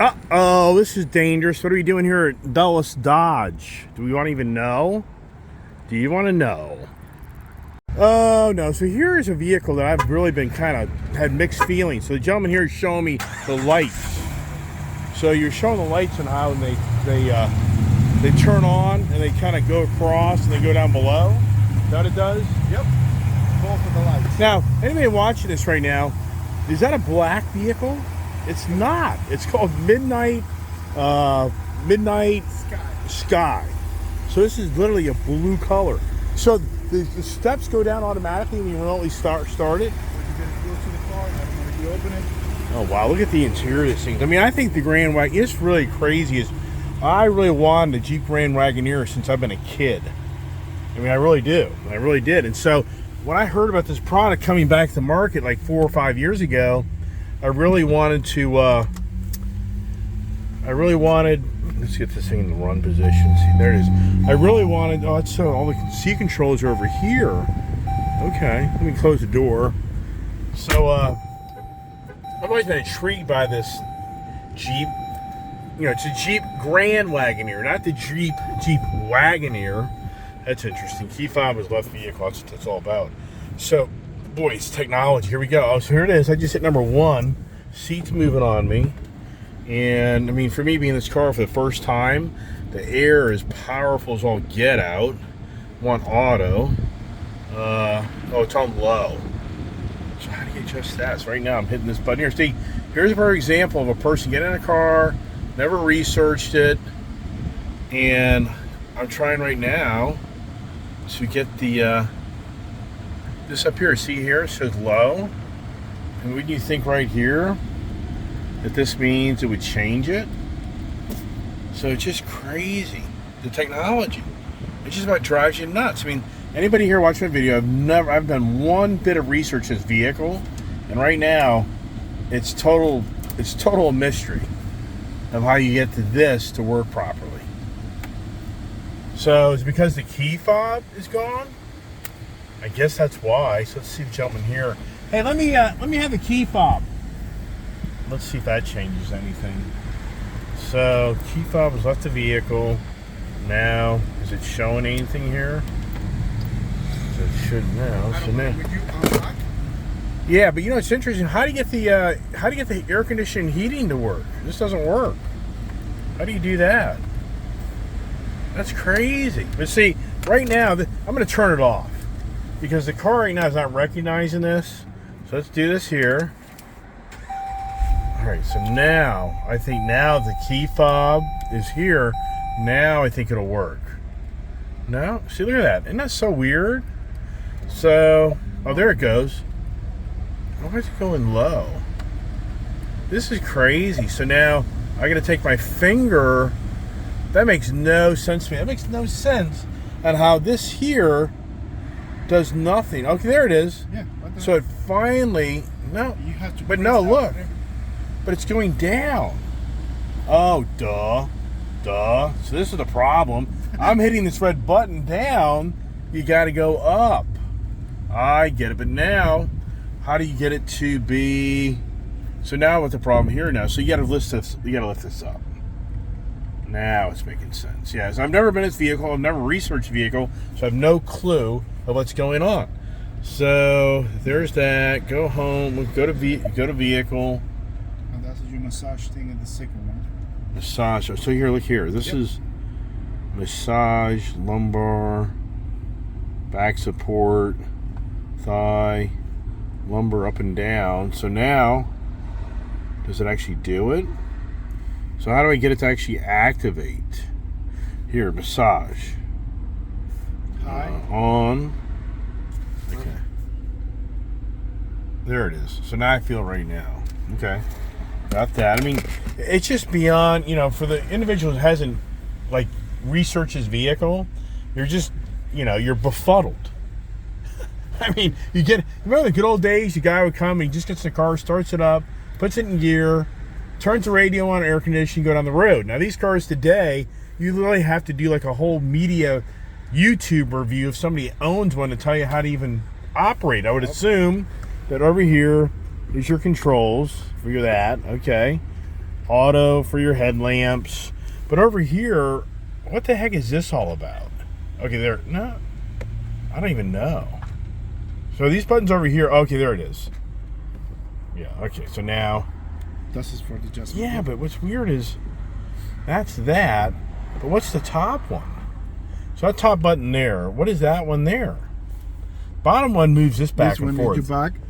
Uh-oh, this is dangerous. What are we doing here at Dulles Dodge? Do we want to even know? Do you want to know? Oh, no. So here is a vehicle that I've really been had mixed feelings. So the gentleman here is showing me the lights. So you're showing the lights and how they turn on and they kind of go across and they go down below. Is that what it does? Yep. Both of the lights. Now, anybody watching this right now, is that a black vehicle? It's not. It's called Midnight Sky. So this is literally a blue color. So the steps go down automatically when you remotely start it. You're going to go to the car and you open it. Oh wow! Look at the interior of this thing. I mean, I think the Grand Wagoneer. It's really crazy. I really wanted a Jeep Grand Wagoneer since I've been a kid. I mean, I really do. I really did. And so when I heard about this product coming back to market like 4 or 5 years ago, I really wanted to. Let's get this thing in the run position. See, there it is. I really wanted. Oh, it's all the seat controls are over here. Okay, let me close the door. So, I've always been intrigued by this Jeep. You know, it's a Jeep Grand Wagoneer, not the Jeep Wagoneer. That's interesting. Key fob is left vehicle. That's what that's all about. So, boy, it's technology. Here we go. Oh, so here it is. I just hit number 1. Seat's moving on me. And, I mean, for me being in this car for the first time, the air is powerful as all get out. Want auto. Oh, it's on low. So how do you adjust that? So right now I'm hitting this button here. See, here's a perfect example of a person getting in a car, never researched it, and I'm trying right now to get the this up here. See here, it says low. And wouldn't you think right here that this means it would change it? So it's just crazy. The technology. It just about drives you nuts. I mean, anybody here watching my video, I've done one bit of research in this vehicle, and right now it's total mystery of how you get to this to work properly. So it's because the key fob is gone? I guess that's why. So let's see the gentleman here. Hey, let me have the key fob. Let's see if that changes anything. So key fob has left the vehicle. Now, is it showing anything here? So it should now. So now. Would you unlock? Yeah, but you know it's interesting. How do you get the air conditioning heating to work? This doesn't work. How do you do that? That's crazy. But see, right now I'm going to turn it off because the car right now is not recognizing this. So let's do this here. All right. So now I think now the key fob is here. Now I think it'll work. No, see, look at that. Isn't that so weird? So, oh, there it goes. Why is it going low? This is crazy. So now I got to take my finger. That makes no sense to me. That makes no sense on how this here does nothing. Okay, there it is. Yeah. So it finally, no, You have to. but no, look. But it's going down. Oh, duh. So this is the problem. I'm hitting this red button down. You got to go up. I get it. But now, how do you get it to be? So now what's the problem here now? So you got to lift this. You got to lift this up. Now it's making sense. Yes, I've never been in this vehicle. I've never researched the vehicle, so I have no clue of what's going on. So there's that. Go home. Go to vehicle. And that's your massage thing in the second one. Massage. So here, look here. This is massage, lumbar, back support, thigh, lumbar up and down. So now, does it actually do it? So how do I get it to actually activate? Here, massage. On. Okay. There it is. So now I feel right now. Okay. Got that. I mean, it's just beyond, you know, for the individual who hasn't, like, researched his vehicle, you're just, you know, you're befuddled. I mean, remember the good old days, the guy would come, he just gets in the car, starts it up, puts it in gear, turns the radio on, air conditioning, go down the road. Now, these cars today, you literally have to do like a whole media YouTube review if somebody owns one to tell you how to even operate. I would assume that over here is your controls. Figure that. Okay. auto for your headlamps. But over here, what the heck is this all about? Okay, there. No, I don't even know. So these buttons over here. Okay, there it is. Yeah. Okay. So now. This is for the adjustment. Yeah, but what's weird is that's that. But what's the top one? So that top button there. What is that one there? Bottom one moves this back and forth. This one is your back.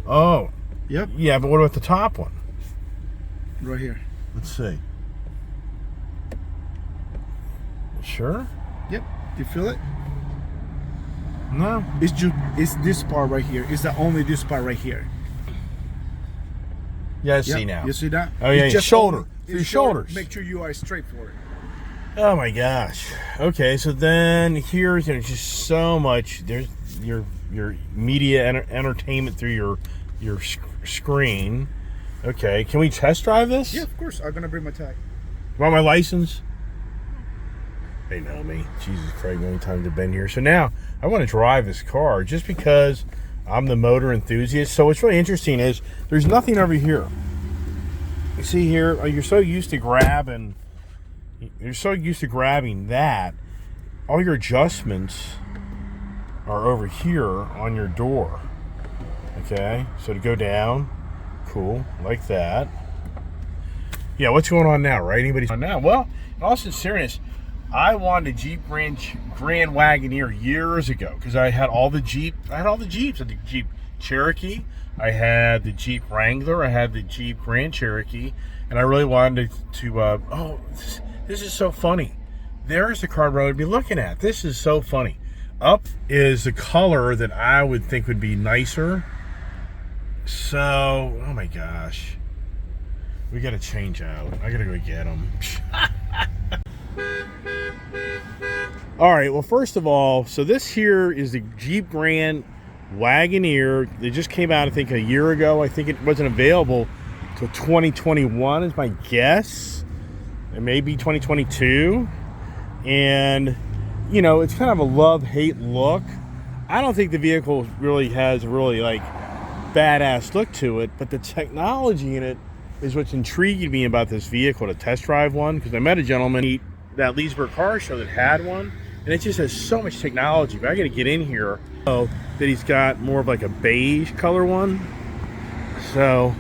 Oh. Yep. Yeah, but what about the top one? Right here. Let's see. Sure? Yep. Do you feel it? No. It's this part right here. It's the only this part right here. Yeah, I Yep. see now. You see that? Oh, yeah, It's your shoulder. only- For your it's shoulders. Make sure you are straight for it. Oh my gosh. Okay, so then here's just so much. There's your media entertainment through your screen. Okay, can we test drive this? Yeah, of course. I'm gonna bring my tag. Want my license? They know me. Jesus Christ, many times I've been here. So now I want to drive this car just because I'm the motor enthusiast. So what's really interesting is there's nothing over here. You see here, you're so used to grabbing that. All your adjustments are over here on your door. Okay, so to go down, cool, like that. Yeah, what's going on now, right? Anybody's on now? Well, in all sincerity, I wanted a Jeep Grand Wagoneer years ago because I had all the Jeeps. I had the Jeep Cherokee, I had the Jeep Wrangler, I had the Jeep Grand Cherokee, and I really wanted to oh, this is so funny. There's the car I would be looking at. This is so funny. Up is the color that I would think would be nicer. So, oh my gosh. We got to change out. I got to go get them. All right, well, first of all, so this here is the Jeep Grand Wagoneer. They just came out, I think, a year ago. I think it wasn't available till 2021 is my guess. It may be 2022. And, you know, it's kind of a love-hate look. I don't think the vehicle really has a really, like, badass look to it, but the technology in it is what's intriguing me about this vehicle to test drive one, because I met a gentleman at Leesburg Car Show that had one, and it just has so much technology. But I got to get in here. So that he's got more of like a beige color one. So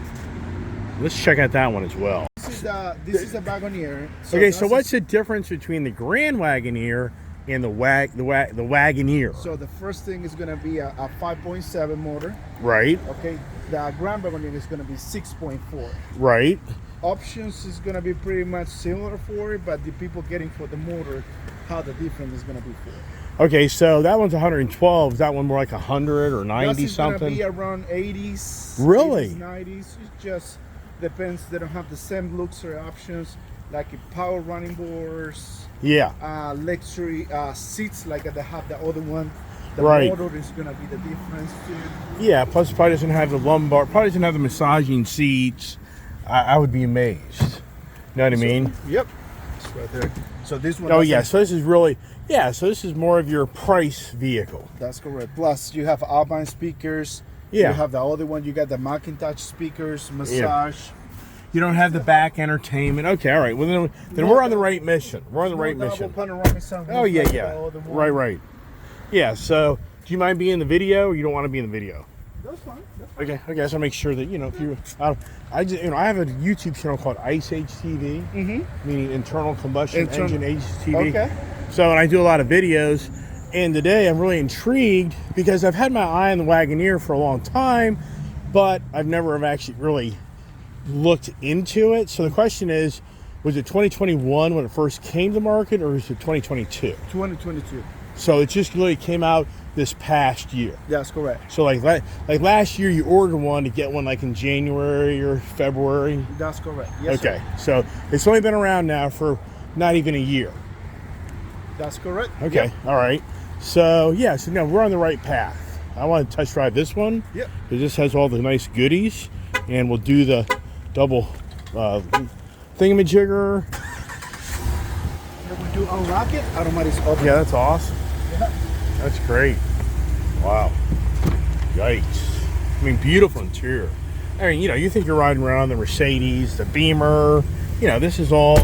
let's check out that one as well. This is the Wagoneer. Okay, so what's the difference between the Grand Wagoneer and the Wagoneer? So the first thing is gonna be a 5.7 motor. Right. Okay. The Grand Wagoneer is gonna be 6.4. Right. Options is gonna be pretty much similar for it, but the people getting for the motor, how the difference is gonna be for it. Okay, so that one's 112. Is that one more like 100 or 90 This is something? gonna be around 80s. Really? 80s, 90s. It just depends. They don't have the same luxury options like power running boards. Yeah. Luxury seats like they have the other one. The Right. motor is gonna be the difference too. Yeah, plus it probably doesn't have the lumbar, probably doesn't have the massaging seats. I would be amazed. You know what I mean? Yep. It's right there. So this one. Oh yeah, so this is really, yeah, so this is more of your price vehicle. That's correct. Plus you have Alpine speakers. Yeah. You have the other one. You got the Macintosh speakers, massage. You don't have the back entertainment. Okay, all right. Well, then we're on the right mission. We're on the right Double mission. panoramic sunroof Oh yeah, like yeah. the other one. Right, right. Yeah. So, do you mind being in the video, or you don't want to be in the video? That's fine. That's fine. Okay. Okay. So I make sure that if you, I just I have a YouTube channel called Ice HTV, meaning internal combustion engine HTV. Okay. So, and I do a lot of videos. And today I'm really intrigued because I've had my eye on the Wagoneer for a long time, but I've never have actually really looked into it. So the question is, was it 2021 when it first came to market, or is it 2022? 2022. So it just really came out this past year. That's correct. So like last year you ordered one to get one like in January or February. That's correct. Yes, Okay. So it's only been around now for not even a year. That's correct. Okay. Yep. All right. So yeah, so now we're on the right path. I want to test drive this one. Yep. Because this has all the nice goodies, and we'll do the double thingamajigger. When we do unlock it, automatic open. Yeah, that's awesome. Yeah. That's great. Wow. Yikes. I mean, beautiful interior. I mean, you think you're riding around the Mercedes, the Beamer, you know, this is all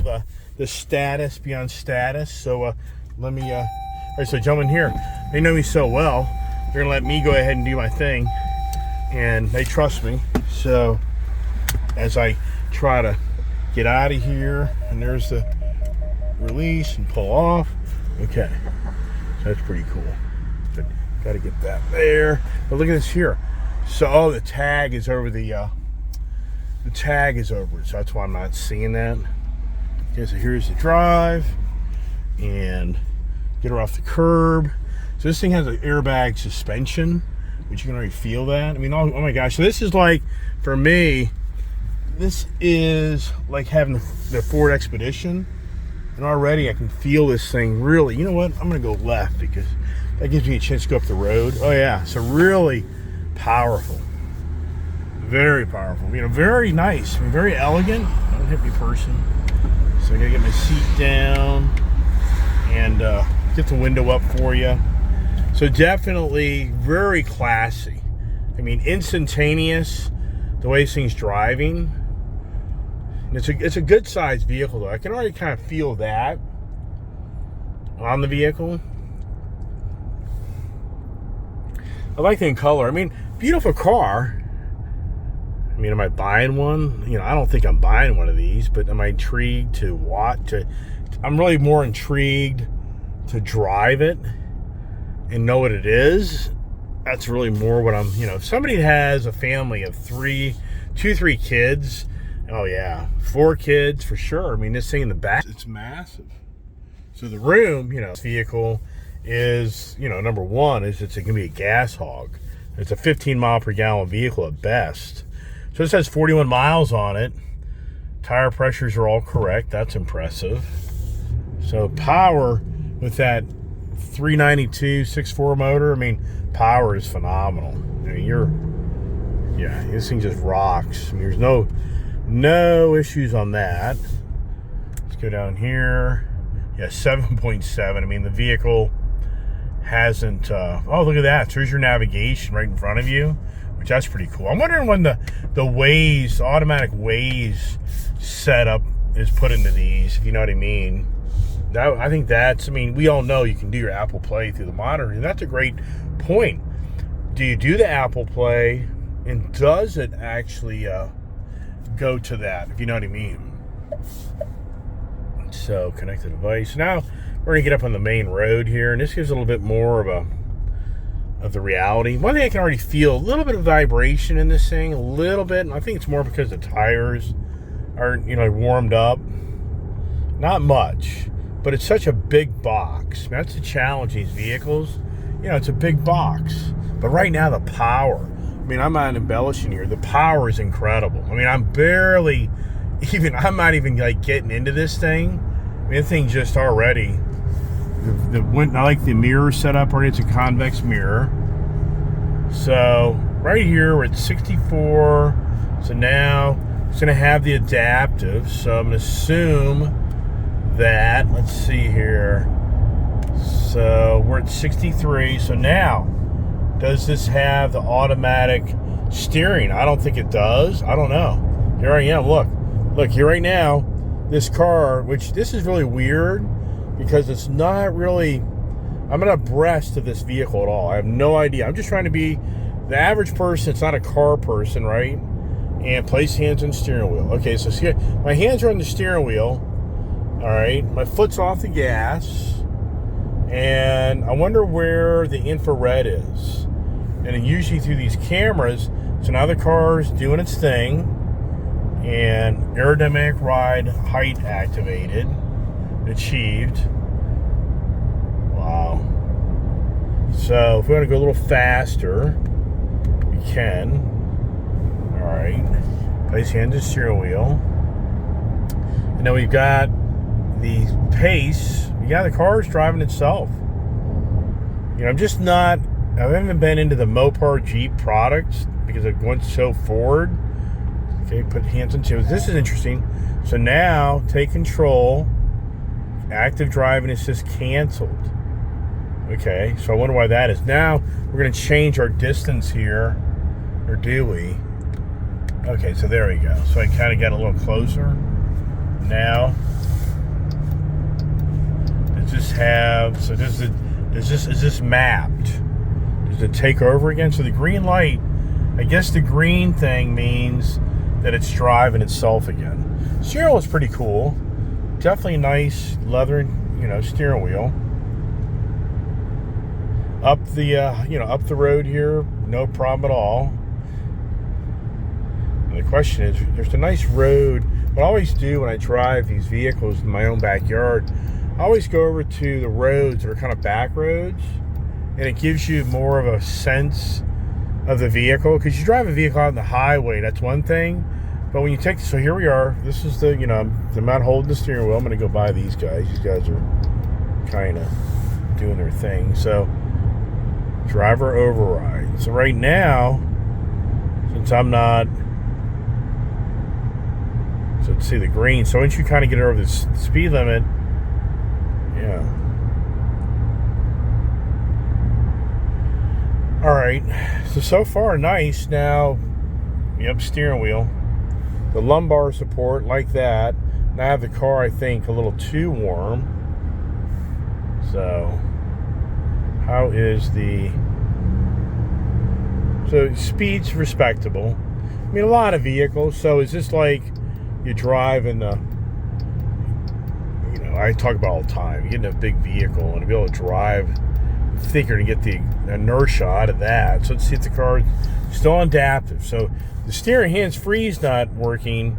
the status beyond status. So let me, all right, so jump in here. They know me so well, they're gonna let me go ahead and do my thing, and they trust me. So as I try to get out of here, and there's the release and pull off. Okay, so that's pretty cool. But gotta get that there. But look at this here. So, oh, the tag is over the tag is over it, so that's why I'm not seeing that. Okay, so here's the drive, and get her off the curb. So this thing has an airbag suspension, which you can already feel that. I mean, oh my gosh. So this is like, for me, this is like having the Ford Expedition, and already I can feel this thing really. You know what? I'm gonna go left because that gives me a chance to go up the road. Oh yeah, so really powerful, very powerful. You know, very nice, very elegant. Don't hit me, person. So I gotta get my seat down and get the window up for you. So definitely very classy. I mean, instantaneous. The way this thing's driving. It's a good sized vehicle though. I can already kind of feel that on the vehicle. I like the in color. I mean, beautiful car. I mean, am I buying one? You know, I don't think I'm buying one of these, but am I intrigued to what? I'm really more intrigued to drive it and know what it is. That's really more what I'm, you know, if somebody has a family of 3 kids, oh yeah, 4 kids for sure. I mean, this thing in the back, it's massive. So the room, you know, this vehicle is, you know, number one is it's going to be a gas hog. It's a 15 mile per gallon vehicle at best. So this has 41 miles on it. Tire pressures are all correct. That's impressive. So power with that 392 6.4 motor, I mean, power is phenomenal. I mean, yeah, this thing just rocks. I mean, there's no issues on that. Let's go down here. Yeah, 7.7. I mean, the vehicle hasn't, oh, look at that. So there's your navigation right in front of you, which that's pretty cool. I'm wondering when the Waze, automatic Waze setup is put into these, if you know what I mean. I think that's, I mean, we all know you can do your Apple Play through the monitor, and that's a great point. Do you do the Apple Play, and does it actually go to that, if you know what I mean? So, connect the device. Now, we're going to get up on the main road here, and this gives a little bit more of the reality. One thing I can already feel, a little bit of vibration in this thing, a little bit, and I think it's more because the tires are, you know, warmed up. Not much. But it's such a big box. That's the challenge in these vehicles. You know, it's a big box. But right now, the power. I mean, I'm not embellishing here. The power is incredible. I mean, I'm not even like getting into this thing. I mean, the thing just already. I like the mirror setup already. It's a convex mirror. So right here, we're at 64. So now it's going to have the adaptive. So I'm going to assume that, let's see here, so we're at 63. So now, does this have the automatic steering? I don't think it does. I don't know. Here I am. Look here right now, this car, which this is really weird because it's not really, I'm not abreast of this vehicle at all. I have no idea. I'm just trying to be the average person. It's not a car person, right? And place hands on the steering wheel. Okay, so see, my hands are on the steering wheel. All right, my foot's off the gas, and I wonder where the infrared is. And usually through these cameras, so now the car's doing its thing, and aerodynamic ride height activated, achieved. Wow. So if we want to go a little faster, we can. All right, place hands on the steering wheel, and then we've got the pace. Yeah, the car is driving itself. You know, I haven't been into the Mopar Jeep products because I went so forward. Okay, put hands on two. This is interesting. So now, take control. Active driving assist canceled. Okay, so I wonder why that is. Now, we're going to change our distance here. Or do we? Okay, so there we go. So I kind of got a little closer. Now, does this have, so is this mapped? Does it take over again? So the green light, I guess the green thing means that it's driving itself again. Steering wheel is pretty cool. Definitely nice leather, steering wheel. Up the, up the road here, no problem at all. And the question is, there's a nice road. What I always do when I drive these vehicles in my own backyard, I always go over to the roads that are kind of back roads, and it gives you more of a sense of the vehicle. Because you drive a vehicle out on the highway, that's one thing. But when you take, so here we are. This is the, I'm not holding the steering wheel. I'm going to go by these guys. These guys are kind of doing their thing. So, driver override. So right now, since I'm not, so let's see the green. So once you kind of get over the speed limit, yeah. All right. So far, nice. Now, yep, steering wheel. The lumbar support, like that. Now I have the car, I think, a little too warm. So, how is the... So, speed's respectable. I mean, a lot of vehicles. So, is this like you drive in the... I talk about all the time. You get in a big vehicle and to be able to drive, I think you're going to get the inertia out of that. So, let's see if the car is still adaptive. So, the steering hands-free is not working,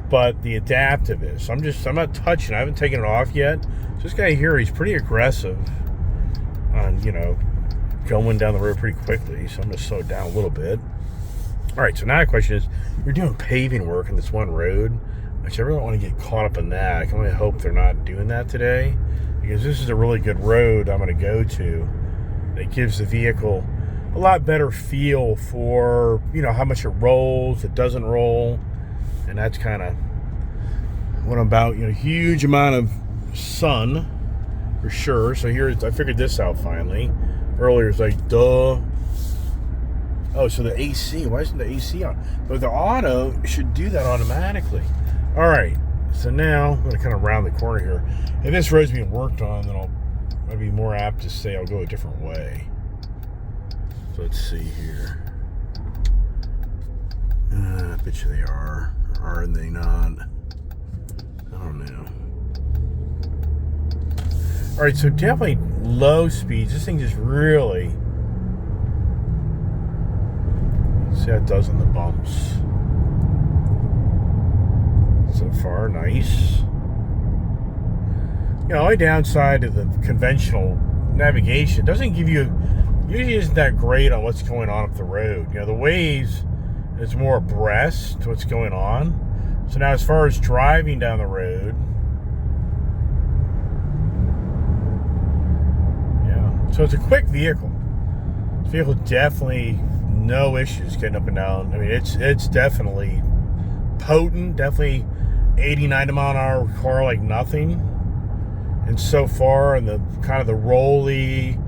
but the adaptive is. So I'm not touching. I haven't taken it off yet. So this guy here, he's pretty aggressive on, going down the road pretty quickly. So I'm going to slow it down a little bit. All right, so now the question is, you're doing paving work on this one road, which I really don't want to get caught up in that. I can only hope they're not doing that today, because this is a really good road I'm going to go to that gives the vehicle a lot better feel for, how much it rolls, it doesn't roll. And that's kind of what I'm about, huge amount of sun for sure. So here, I figured this out finally. Earlier it's like, duh. Oh, so the AC, why isn't the AC on? But the auto should do that automatically. All right, so now I'm going to kind of round the corner here. If this road's being worked on, then I'd be more apt to say I'll go a different way. Let's see here. I bet you they are. Or are they not? I don't know. Alright, so definitely low speeds. This thing just really... Let's see how it does on the bumps. So far, nice. Only downside of the conventional navigation, doesn't give you... Usually isn't that great on what's going on up the road. The Waze is more abreast to what's going on. So now as far as driving down the road, yeah. So it's a quick vehicle. This vehicle definitely no issues getting up and down. I mean, it's definitely potent, definitely 80, 90 mile an hour car like nothing. And so far, and the kind of the rolly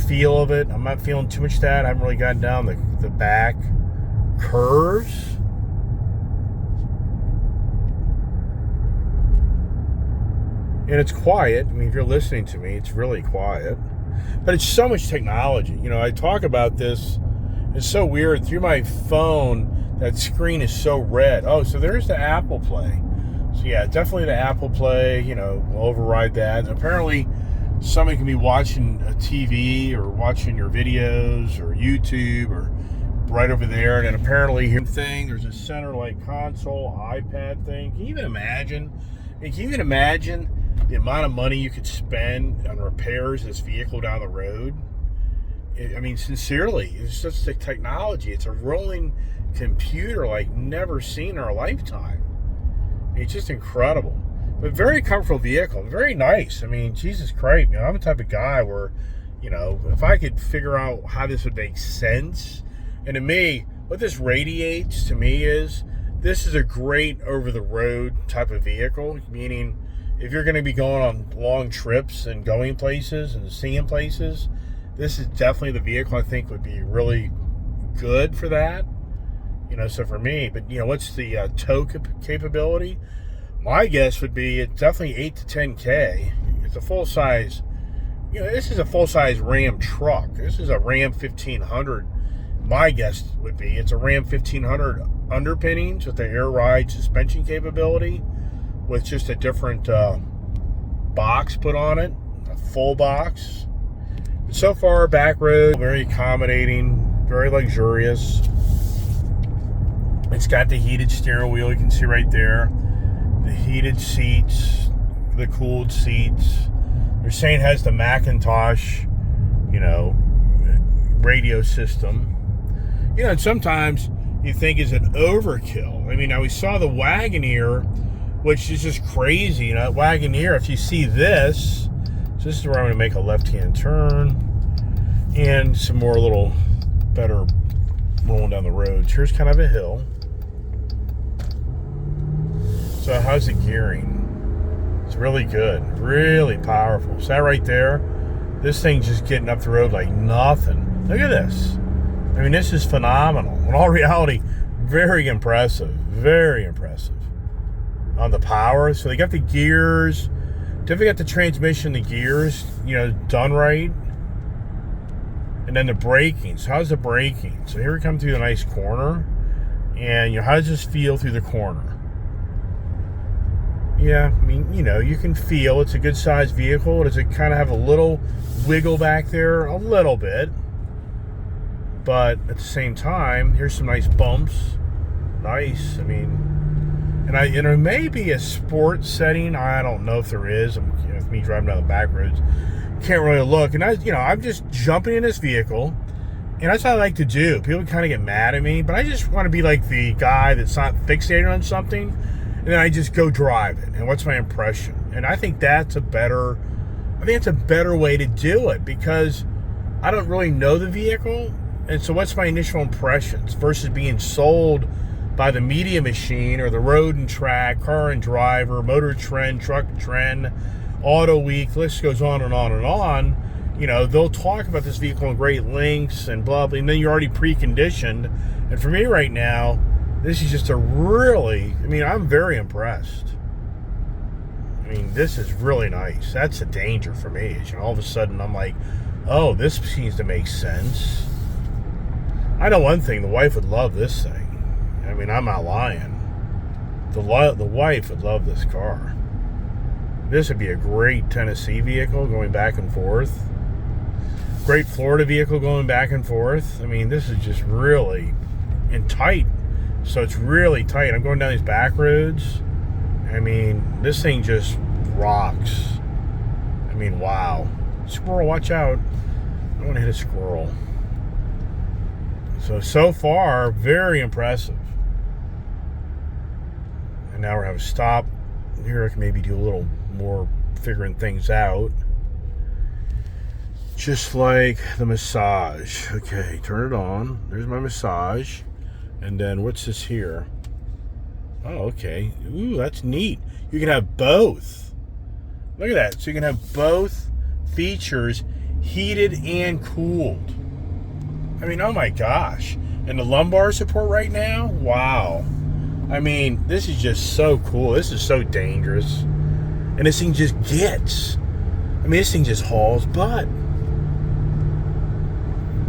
feel of it, I'm not feeling too much of that. I haven't really gotten down the back curves. And it's quiet. I mean, if you're listening to me, it's really quiet. But it's so much technology. I talk about this. It's so weird. Through my phone, that screen is so red. Oh, so there's the Apple Play. So yeah, definitely the Apple Play, we'll override that. And apparently, somebody can be watching a TV or watching your videos or YouTube or right over there, and then apparently here thing, there's a center like console iPad thing. Can you even imagine? The amount of money you could spend on repairs of this vehicle down the road? I mean, sincerely, it's just the technology. It's a rolling computer like never seen in our lifetime. It's just incredible. But very comfortable vehicle, very nice. I mean, Jesus Christ, I'm the type of guy where, if I could figure out how this would make sense, and to me, what this radiates to me is, this is a great over-the-road type of vehicle, meaning if you're going to be going on long trips and going places and seeing places, this is definitely the vehicle I think would be really good for that. So for me, but what's the tow capability? My guess would be it's definitely 8 to 10K. It's a full size. This is a full size Ram truck. This is a Ram 1500. My guess would be it's a Ram 1500 underpinnings with the air ride suspension capability, with just a different box put on it, a full box. But so far, back road, very accommodating, very luxurious. It's got the heated steering wheel, you can see right there. The heated seats, the cooled seats. They're saying it has the Macintosh, radio system. And sometimes you think, is it overkill? I mean, now we saw the Wagoneer, which is just crazy. Wagoneer, if you see this, so this is where I'm going to make a left-hand turn, and some more little better rolling down the road. Here's kind of a hill. So how's the gearing? It's really good, really powerful. So that right there, this thing's just getting up the road like nothing. Look at this. I mean, this is phenomenal. In all reality, very impressive, very impressive on the power. So they got the gears, definitely got the transmission, the gears, done right. And then the braking. So how's the braking? So here we come through a nice corner. And how does this feel through the corner? Yeah, I mean, you can feel it's a good sized vehicle. Does it kind of have a little wiggle back there? A little bit. But at the same time, here's some nice bumps. Nice. I mean, and it may be a sport setting. I don't know if there is. With me driving down the back roads, can't really look. And I'm just jumping in this vehicle, and that's what I like to do. People kind of get mad at me, but I just want to be like the guy that's not fixated on something, and then I just go drive it. And what's my impression? And I think that's a better way to do it, because I don't really know the vehicle. And so what's my initial impressions versus being sold by the media machine or the Road and Track, Car and Driver, Motor Trend, Truck Trend, Auto Week, list goes on and on and on. They'll talk about this vehicle in great lengths and blah, blah, and then you're already preconditioned. And for me right now, this is just I'm very impressed. I mean, this is really nice. That's a danger for me. All of a sudden, I'm like, oh, this seems to make sense. I know one thing, the wife would love this thing. I mean, I'm not lying. The wife would love this car. This would be a great Tennessee vehicle going back and forth. Great Florida vehicle going back and forth. I mean, this is just really tight. So it's really tight. I'm going down these back roads. I mean, this thing just rocks. I mean, wow. Squirrel, watch out. I don't want to hit a squirrel. So far, very impressive. And now we're having to stop. Here I can maybe do a little more figuring things out. Just like the massage. Okay, turn it on. There's my massage. And then what's this here? Oh, okay. Ooh, that's neat. You can have both. Look at that. So you can have both features, heated and cooled. I mean, oh my gosh. And the lumbar support right now? Wow. I mean, this is just so cool. This is so dangerous. And this thing just gets. I mean, this thing just hauls butt.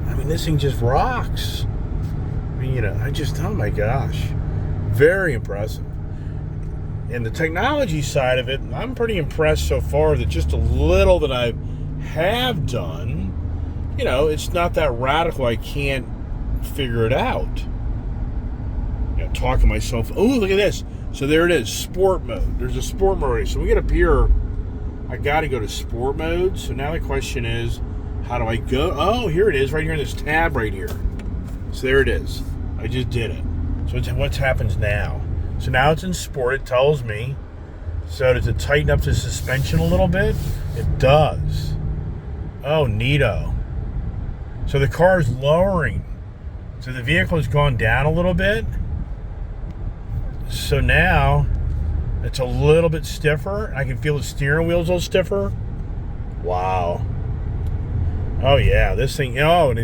I mean, this thing just rocks. I mean, oh my gosh. Very impressive. And the technology side of it, I'm pretty impressed so far that just a little that I have done, it's not that radical. I can't figure it out. Talking myself, oh, look at this. So there it is, sport mode. There's a sport mode. So we get up here, I got to go to sport mode. So now the question is, how do I go? Oh, here it is, right here in this tab right here. So there it is. I just did it. So what happens now? So now it's in sport. It tells me. So does it tighten up the suspension a little bit? It does. Oh, neato. So the car is lowering. So the vehicle has gone down a little bit. So now it's a little bit stiffer. I can feel the steering wheel's a little stiffer. Wow. Oh yeah, this thing, and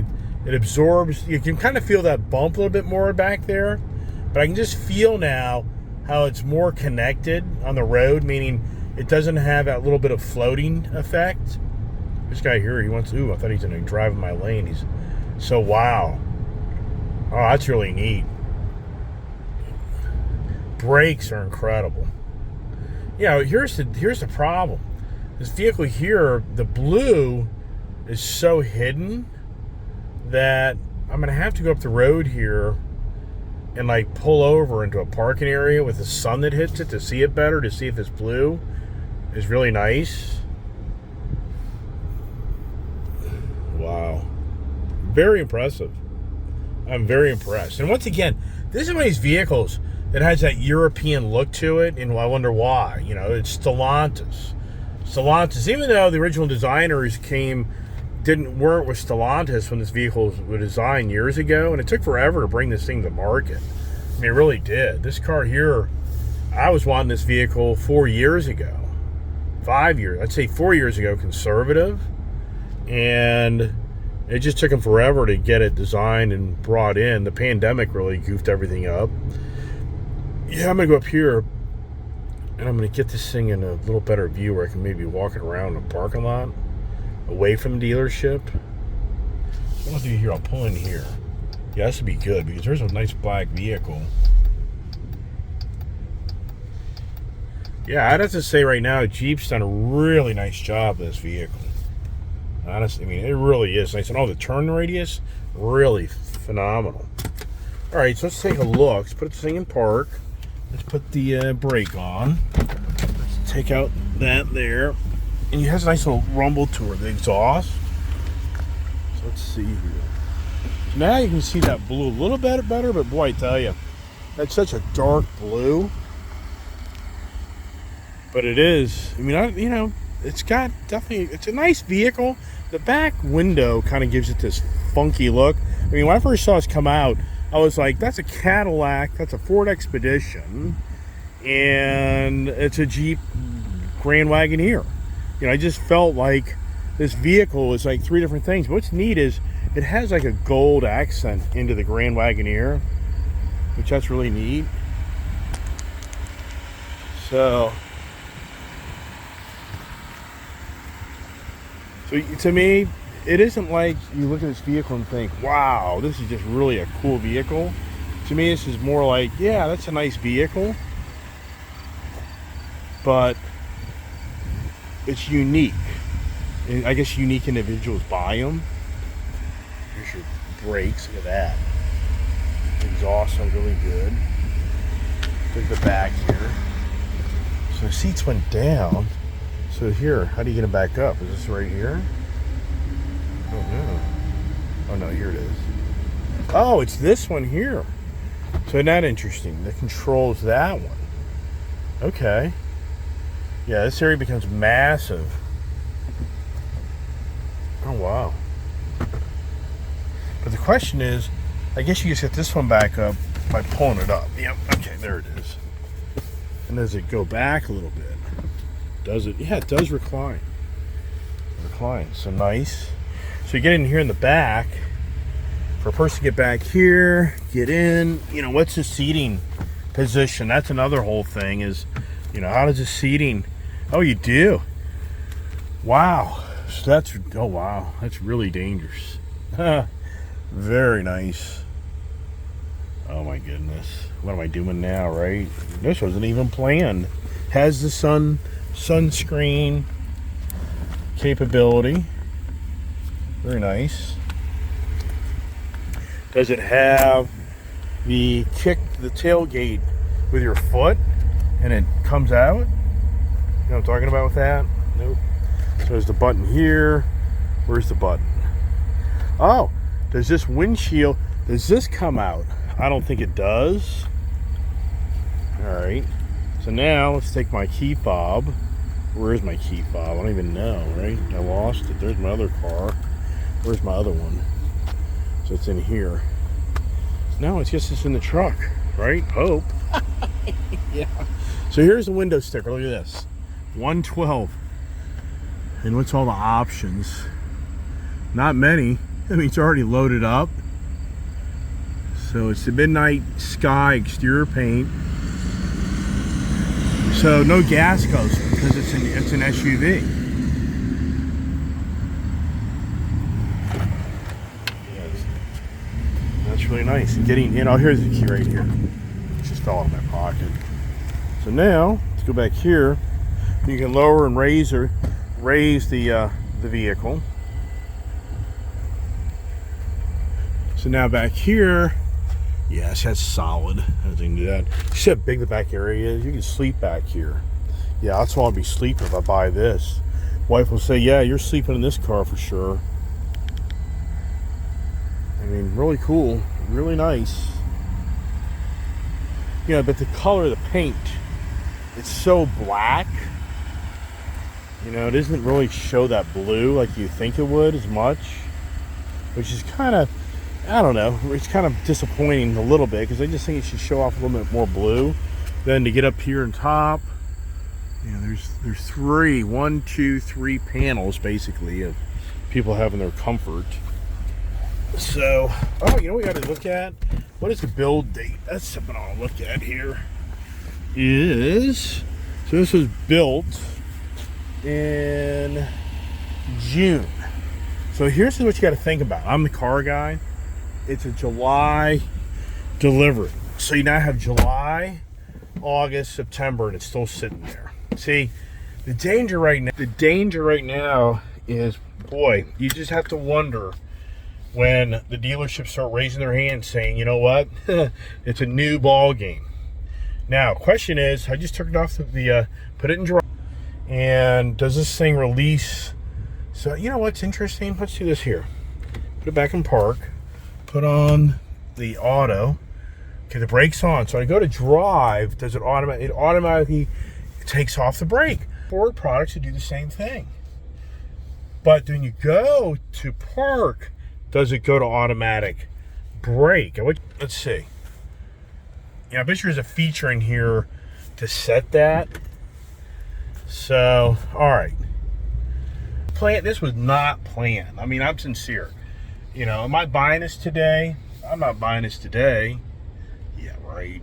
it absorbs. You can kind of feel that bump a little bit more back there. But I can just feel now how it's more connected on the road, meaning it doesn't have that little bit of floating effect. This guy here, he wants, ooh, I thought he's going to drive in my lane. He's so, wow. Oh, that's really neat. Brakes are incredible. Yeah, here's the problem. This vehicle here, the blue is so hidden that I'm going to have to go up the road here and like pull over into a parking area with the sun that hits it to see it better, to see if this blue is really nice. Wow. Very impressive. I'm very impressed. And once again, this is one of these vehicles that has that European look to it, and I wonder why. You know, it's Stellantis. Stellantis, even though the original designers weren't with Stellantis when this vehicle was designed years ago, and it took forever to bring this thing to market. I mean, it really did. This car here, I was wanting this vehicle 4 years ago. 5 years, I'd say 4 years ago, conservative. And it just took them forever to get it designed and brought in. The pandemic really goofed everything up. Yeah, I'm going to go up here, and I'm going to get this thing in a little better view where I can maybe walk it around the parking lot, away from the dealership. What I'll do here, I'll pull in here. Yeah, this would be good, because there's a nice black vehicle. Yeah, I'd have to say right now, Jeep's done a really nice job with this vehicle. Honestly, I mean, it really is nice. And the turn radius, really phenomenal. All right, so let's take a look. Let's put this thing in park. Let's put the brake on. Let's take out that there. And it has a nice little rumble to it, the exhaust. So let's see here. So now you can see that blue a little bit better, but boy, I tell you, that's such a dark blue. But it is, I mean, it's got definitely, it's a nice vehicle. The back window kind of gives it this funky look. I mean, when I first saw this come out, I was like, that's a Cadillac, that's a Ford Expedition, and it's a Jeep Grand Wagoneer. You know, I just felt like this vehicle is like three different things. But what's neat is it has like a gold accent into the Grand Wagoneer, which that's really neat. So to me, it isn't like you look at this vehicle and think, wow, this is just really a cool vehicle. To me, this is more like, yeah, that's a nice vehicle, but it's unique. And I guess unique individuals buy them. Here's your brakes, look at that. Exhaust sounds really good. Look at the back here. So the seats went down. So here, how do you get them back up? Is this right here? Oh no. Oh no, here it is. Oh, it's this one here. So isn't that interesting? That controls that one. Okay. Yeah, this area becomes massive. Oh wow. But the question is, I guess you just get this one back up by pulling it up. Yep, okay, there it is. And does it go back a little bit? Does it? Yeah, it does recline. Recline. So nice. So you get in here in the back. For a person to get back here, get in, you know, what's the seating position? That's another whole thing is, you know, how does the seating, oh, you do. Wow. So that's, oh wow, that's really dangerous. Very nice. Oh my goodness. What am I doing now, right? This wasn't even planned. Has the sunscreen capability. Very nice. Does it have the tailgate with your foot and it comes out? You know what I'm talking about with that? Nope. So there's the button here. Where's the button? Oh, does this windshield, does this come out? I don't think it does. All right. So now let's take my key fob. Where is my key fob? I don't even know, right? I lost it. There's my other car. Where's my other one? So it's in here. No, it's just it's in the truck, right? Hope. Yeah. So here's the window sticker. Look at this. 112. And what's all the options? Not many. I mean, it's already loaded up. So it's the Midnight Sky exterior paint. So no gas goes because it's an SUV. Yes. That's really nice. And getting in, oh, here's the key right here. It just fell out of my pocket. So now let's go back here. You can lower and raise the vehicle. So now back here, yes, that's solid. Everything do that. See how big the back area is? You can sleep back here. Yeah, that's why I'll be sleeping if I buy this. Wife will say, yeah, you're sleeping in this car for sure. I mean, really cool, really nice. You know, but the color of the paint, it's so black. You know, it doesn't really show that blue like you think it would as much, which is kind of, I don't know, it's kind of disappointing a little bit because I just think it should show off a little bit more blue. Then to get up here on top, you know, there's three panels basically of people having their comfort. So, oh, you know what we got to look at? What is the build date? That's something I'll look at here. So this was built in June. So here's what you got to think about. I'm the car guy. It's a July delivery. So you now have July, August, September, and it's still sitting there. See, the danger right now is, boy, you just have to wonder when the dealerships start raising their hands saying, you know what, it's a new ball game. Now, question is, I just took it off put it in drive. And does this thing release? So, you know what's interesting? Let's do this here. Put it back in park. Put on the auto. Okay, the brake's on. So I go to drive. Does it automatically takes off the brake. Ford products would do the same thing. But when you go to park, does it go to automatic brake? Let's see. Yeah, I bet there's a feature in here to set that. So, all right. This was not planned. I mean, I'm sincere. You know, am I buying this today? I'm not buying this today. Yeah, right.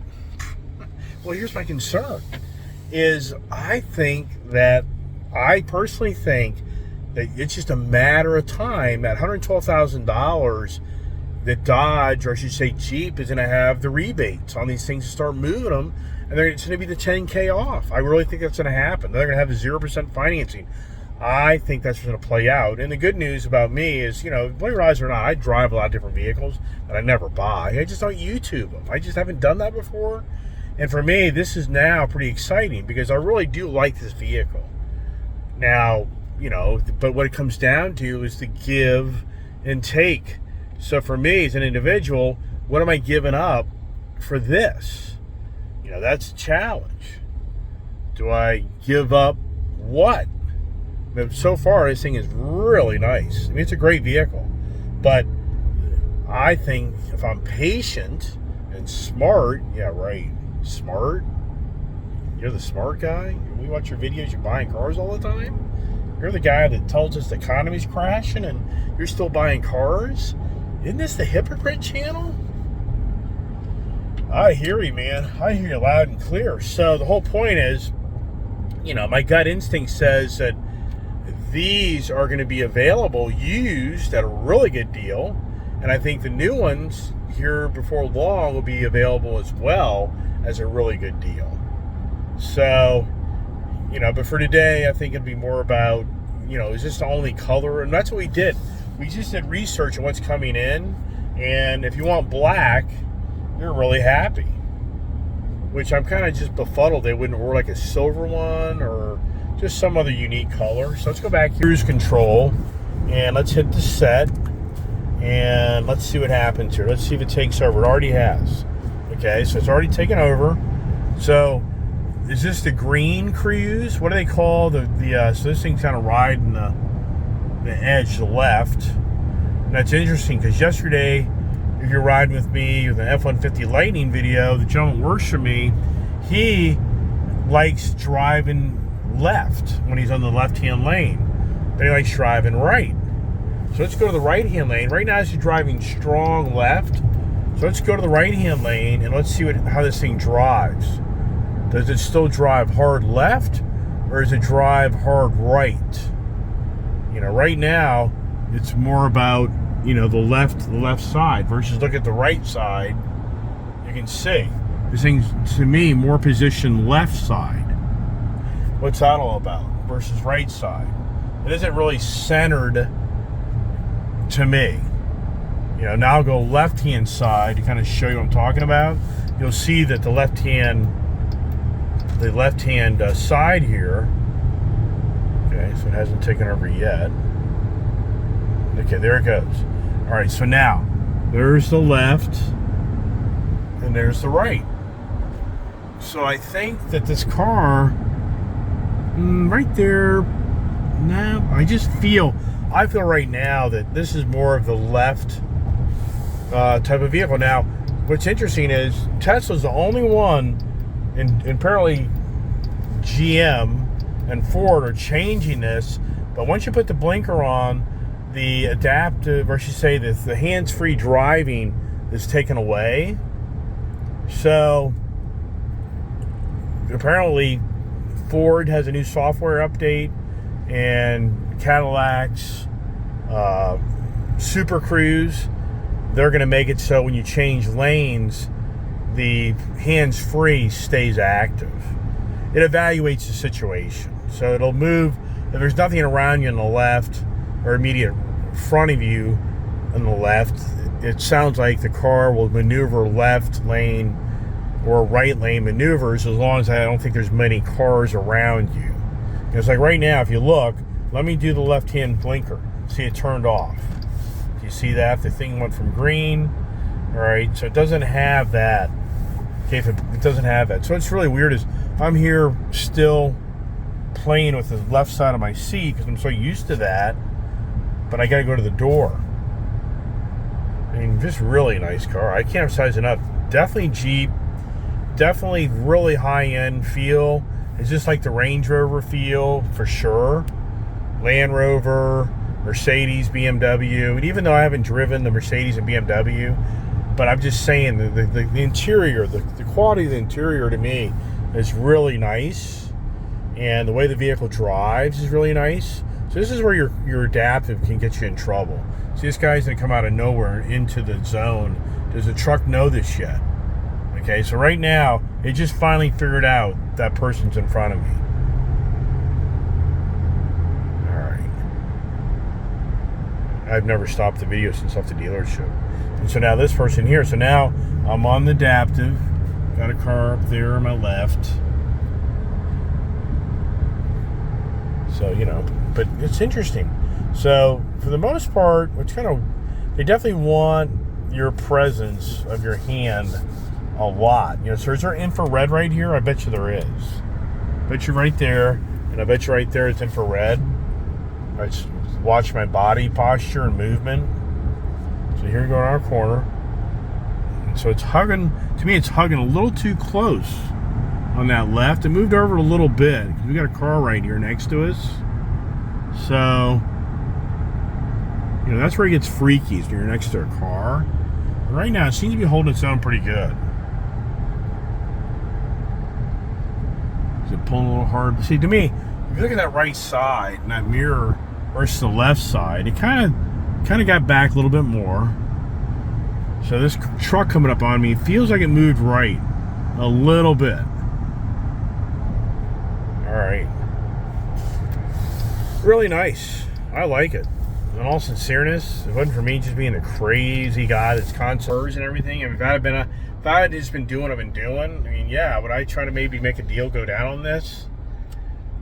Well, here's my concern. I personally think that it's just a matter of time. That $112,000 that Dodge, or I should say Jeep, is going to have the rebates on these things to start moving them. And it's going to be the $10K off. I really think that's going to happen. They're going to have the 0% financing. I think that's going to play out. And the good news about me is, you know, believe it or not, I drive a lot of different vehicles that I never buy. I just don't YouTube them. I just haven't done that before. And for me, this is now pretty exciting because I really do like this vehicle. Now, you know, but what it comes down to is the give and take. So for me as an individual, what am I giving up for this? You know, that's a challenge. Do I give up what? But so far, this thing is really nice. I mean, it's a great vehicle. But I think if I'm patient and smart, yeah, right, smart? You're the smart guy? We watch your videos, you're buying cars all the time? You're the guy that tells us the economy's crashing and you're still buying cars? Isn't this the hypocrite channel? I hear you, man. I hear you loud and clear. So the whole point is, you know, my gut instinct says that these are going to be available used at a really good deal. And I think the new ones here before long will be available as well as a really good deal. So, you know, but for today, I think it'd be more about, you know, is this the only color? And that's what we did. We just did research on what's coming in. And if you want black, you're really happy. Which I'm kind of just befuddled they wouldn't order like a silver one or just some other unique color. So let's go back here, cruise control, and let's hit the set. And let's see what happens here. Let's see if it takes over. It already has. Okay, so it's already taken over. So is this the green cruise? What do they call so this thing's kind of riding the edge to the left. And that's interesting because yesterday, if you're riding with me with an F-150 Lightning video, the gentleman who works for me, he likes driving left when he's on the left-hand lane. But he likes driving right. So let's go to the right-hand lane. Right now, he's driving strong left. So let's go to the right-hand lane and let's see how this thing drives. Does it still drive hard left, or does it drive hard right? You know, right now, it's more about, you know, the left side versus look at the right side. You can see this thing's, to me, more positioned left side. What's that all about? Versus right side. It isn't really centered to me. You know, now I'll go left-hand side to kind of show you what I'm talking about. You'll see that the left-hand side here. Okay, so it hasn't taken over yet. Okay, there it goes. All right, so now there's the left and there's the right. So I think that this car, right there, no, I feel right now that this is more of the left type of vehicle. Now, what's interesting is Tesla's the only one, and apparently GM and Ford are changing this, but once you put the blinker on, the adaptive, or should say this, the hands-free driving is taken away. So apparently Ford has a new software update, and Cadillac's Super Cruise, they're going to make it so when you change lanes, the hands-free stays active. It evaluates the situation. So it'll move, if there's nothing around you on the left or immediate front of you on the left, it sounds like the car will maneuver left lane or right lane maneuvers as long as I don't think there's many cars around you. It's like right now, if you look, let me do the left-hand blinker. See, it turned off. Do you see that? The thing went from green. All right, so it doesn't have that. Okay, it doesn't have that. So what's really weird is I'm here still playing with the left side of my seat because I'm so used to that, but I got to go to the door. I mean, just really nice car. I can't emphasize enough. Definitely Jeep. Definitely really high-end feel. It's just like the Range Rover feel for sure. Land Rover, Mercedes, BMW. And even though I haven't driven the Mercedes and BMW, but I'm just saying the interior, the quality of the interior to me is really nice. And the way the vehicle drives is really nice. So this is where your adaptive can get you in trouble. See, this guy's going to come out of nowhere into the zone. Does the truck know this yet? Okay, so right now, it just finally figured out that person's in front of me. Alright. I've never stopped the video since I left the dealership. And so now this person here, so now I'm on the adaptive. Got a car up there on my left. So, you know, but it's interesting. So, for the most part, it's kind of, they definitely want your presence of your hand a lot. You know, so is there infrared right here? I bet you there is. I bet you right there, and I bet you right there it's infrared. I just watch my body posture and movement. So here you go in our corner. And so it's hugging, to me it's hugging a little too close on that left. It moved over a little bit because we got a car right here next to us. So, you know, that's where it gets freaky, is when you're next to a car. But right now it seems to be holding its own pretty good. Is it pulling a little hard? See, to me, if you look at that right side and that mirror versus the left side, it kind of got back a little bit more. So this truck coming up on me feels like it moved right a little bit. All right, really nice. I like it. In all sincereness, if it wasn't for me just being a crazy guy that's concerts and everything, and if I had just been doing what I've been doing, I mean, yeah, would I try to maybe make a deal go down on this?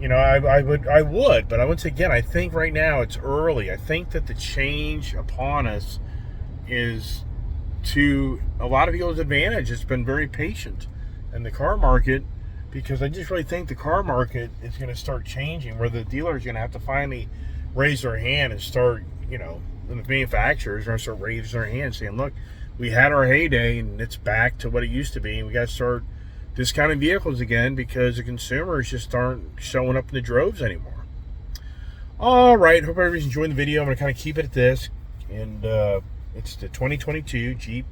You know, I would, but once again, I think right now it's early. I think that the change upon us is to a lot of people's advantage. It's been very patient in the car market, because I just really think the car market is going to start changing, where the dealers are going to have to finally raise their hand and start, you know, the manufacturers are going to start raising their hand saying, look, we had our heyday and it's back to what it used to be, and we got to start discounting vehicles again because the consumers just aren't showing up in the droves anymore. All right, hope everybody's enjoying the video. I'm going to kind of keep it at this, and it's the 2022 Jeep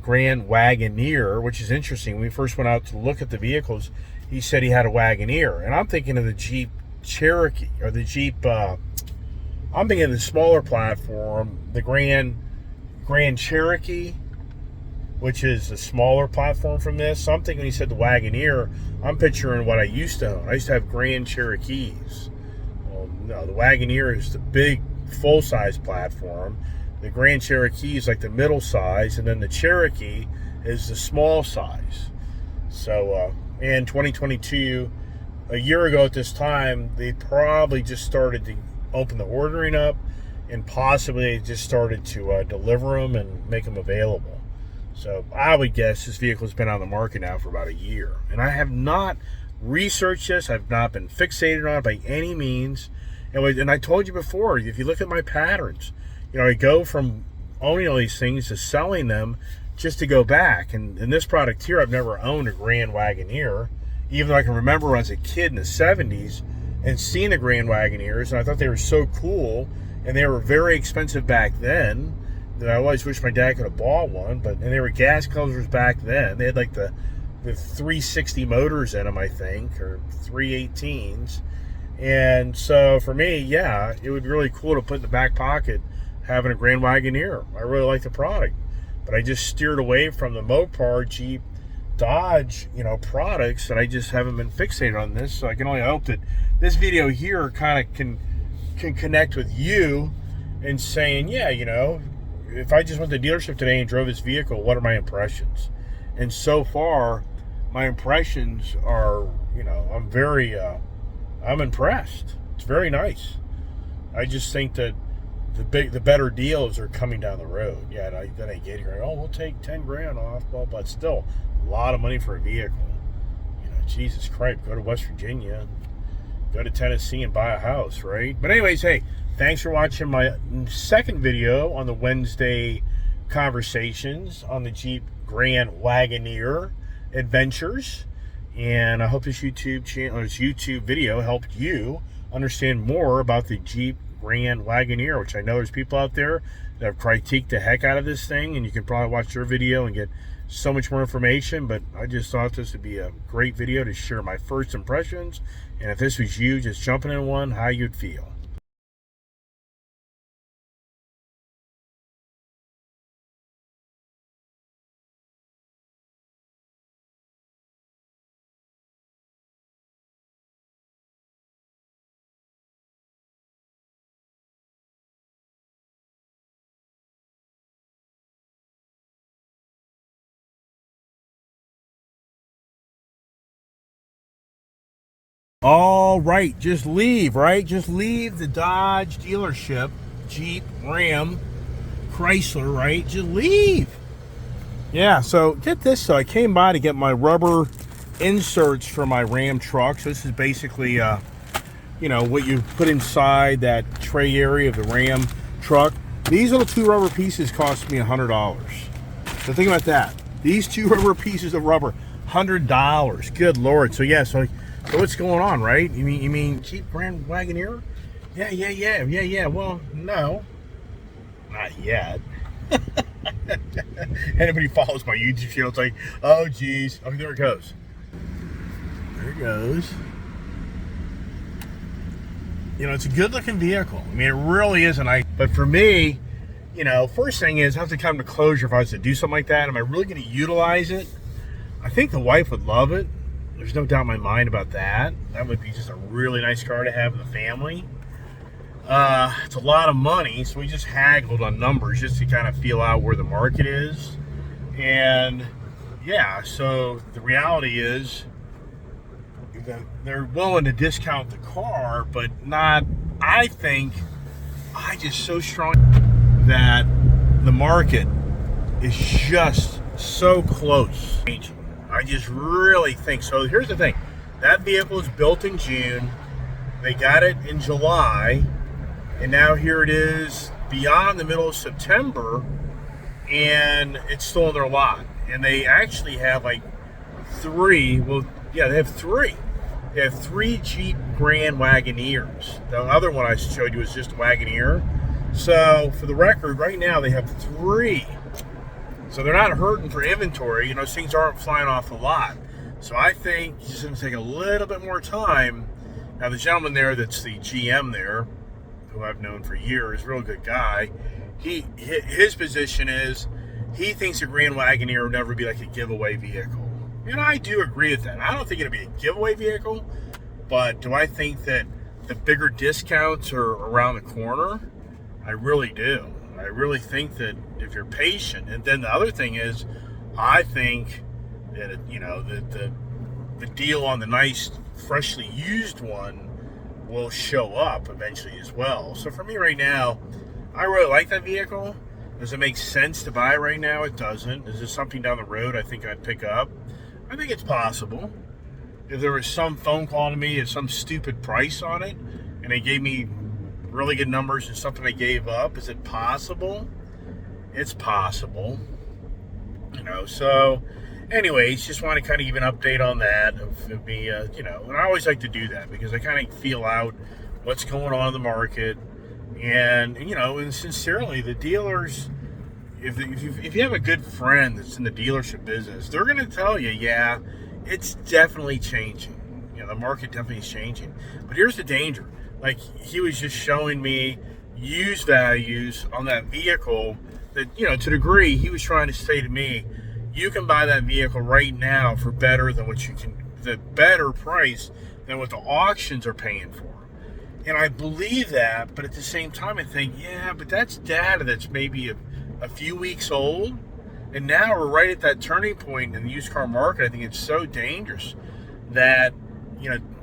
Grand Wagoneer, which is interesting. When we first went out to look at the vehicles, he said he had a Wagoneer. And I'm thinking of the Jeep Cherokee, or the Jeep, I'm thinking of the smaller platform, the Grand Cherokee, which is a smaller platform from this. So I'm thinking when he said the Wagoneer, I'm picturing what I used to own. I used to have Grand Cherokees. Well, no, the Wagoneer is the big, full-size platform. The Grand Cherokee is like the middle size, and then the Cherokee is the small size. So, in 2022, a year ago at this time, they probably just started to open the ordering up, and possibly just started to deliver them and make them available. So I would guess this vehicle has been on the market now for about a year. And I have not researched this. I've not been fixated on it by any means. And I told you before, if you look at my patterns, you know, I go from owning all these things to selling them just to go back. And in this product here, I've never owned a Grand Wagoneer, even though I can remember as a kid in the 70s and seeing the Grand Wagoneers, and I thought they were so cool, and they were very expensive back then, that I always wish my dad could have bought one. And they were gas guzzlers back then. They had like the 360 motors in them, I think, or 318s. And so for me, yeah, it would be really cool to put in the back pocket having a Grand Wagoneer. I really like the product, but I just steered away from the Mopar, Jeep, Dodge, you know, products, and I just haven't been fixated on this. So I can only hope that this video here kind of can connect with you and saying, yeah, you know, if I just went to the dealership today and drove this vehicle, what are my impressions? And so far, my impressions are, you know, I'm impressed. It's very nice. I just think that the better deals are coming down the road. Yeah, then I get here, oh, we'll take 10 grand off, but still a lot of money for a vehicle. You know, Jesus Christ, go to West Virginia, go to Tennessee and buy a house, right? But anyways, hey, thanks for watching my second video on the Wednesday conversations on the Jeep Grand Wagoneer adventures. And I hope this YouTube channel, this YouTube video helped you understand more about the Jeep Grand Wagoneer, which I know there's people out there that have critiqued the heck out of this thing, and you can probably watch their video and get so much more information. But I just thought this would be a great video to share my first impressions, and if this was you just jumping in one, how you'd feel. All right, just leave, right? Just leave the Dodge dealership, Jeep, Ram, Chrysler, right? Just leave. Yeah, so get this. So I came by to get my rubber inserts for my Ram truck. So this is basically, you know, what you put inside that tray area of the Ram truck. These little two rubber pieces cost me $100. So think about that. These two rubber pieces of rubber, $100. Good Lord. So yeah, so what's going on, right? You mean Jeep Grand Wagoneer? Yeah. Well, no, not yet. Anybody follows my YouTube channel, it's like, oh geez, oh, there it goes. There it goes. You know, it's a good-looking vehicle. I mean, it really is a nice. But for me, you know, first thing is I have to come to closure if I was to do something like that. Am I really going to utilize it? I think the wife would love it. There's no doubt in my mind about that. That would be just a really nice car to have in the family. It's a lot of money, so we just haggled on numbers just to kind of feel out where the market is. And yeah, so the reality is that they're willing to discount the car, but not, I just so strong that the market is just so close. I just really think so. Here's the thing. That vehicle was built in June. They got it in July. And now here it is beyond the middle of September. And it's still in their lot. And they actually have like three. Well, yeah, they have three. They have three Jeep Grand Wagoneers. The other one I showed you was just a Wagoneer. So for the record, right now they have three So they're not hurting for inventory. You know, those things aren't flying off the lot. So I think it's just going to take a little bit more time. Now, the gentleman there that's the GM there, who I've known for years, real good guy, his position is he thinks a Grand Wagoneer will never be like a giveaway vehicle. And I do agree with that. I don't think it'll be a giveaway vehicle, but do I think that the bigger discounts are around the corner? I really do. I really think that if you're patient, and then the other thing is, I think that the deal on the nice, freshly used one will show up eventually as well. So for me right now, I really like that vehicle. Does it make sense to buy right now? It doesn't. Is this something down the road I think I'd pick up? I think it's possible. If there was some phone call to me at some stupid price on it, and they gave me really good numbers and something I gave up, is it possible? It's possible. So anyways, just want to kind of give an update on that of me, and I always like to do that because I kind of feel out what's going on in the market, and sincerely, the dealers, if you have a good friend that's in the dealership business, they're going to tell you, yeah, it's definitely changing. The market definitely is changing. But here's the danger. Like, he was just showing me used values on that vehicle that, to a degree, he was trying to say to me, you can buy that vehicle right now for better than the better price than what the auctions are paying for. And I believe that, but at the same time, I think, yeah, but that's data that's maybe a few weeks old. And now we're right at that turning point in the used car market. I think it's so dangerous that,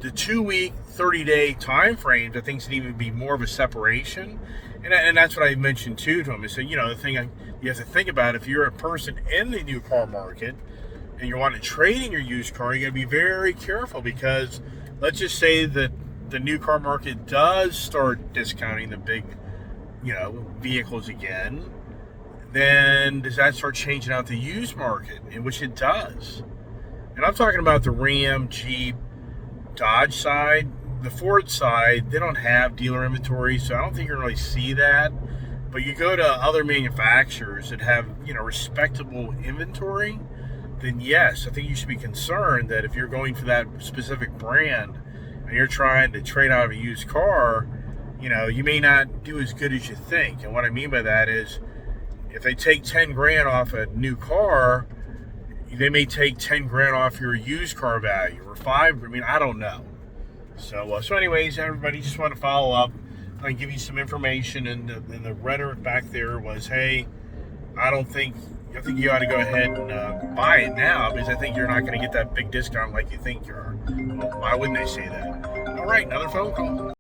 the 2-week, 30-day time frames, I think, should even be more of a separation. And that's what I mentioned, too, to him. I said, the thing you have to think about, if you're a person in the new car market and you want to trade in your used car, you got to be very careful because let's just say that the new car market does start discounting the big, vehicles again. Then does that start changing out the used market? In which it does. And I'm talking about the Ram, Jeep, Dodge side. The Ford side, they don't have dealer inventory, so I don't think you're going to really see that. But you go to other manufacturers that have, respectable inventory, then yes, I think you should be concerned that if you're going for that specific brand and you're trying to trade out of a used car, you may not do as good as you think. And what I mean by that is, if they take 10 grand off a new car, they may take 10 grand off your used car value, or 5. I don't know. So anyways, everybody, just want to follow up and give you some information. And the rhetoric back there was, hey, I think you ought to go ahead and buy it now because I think you're not going to get that big discount like you think you are. Well, why wouldn't they say that? All right, another phone call.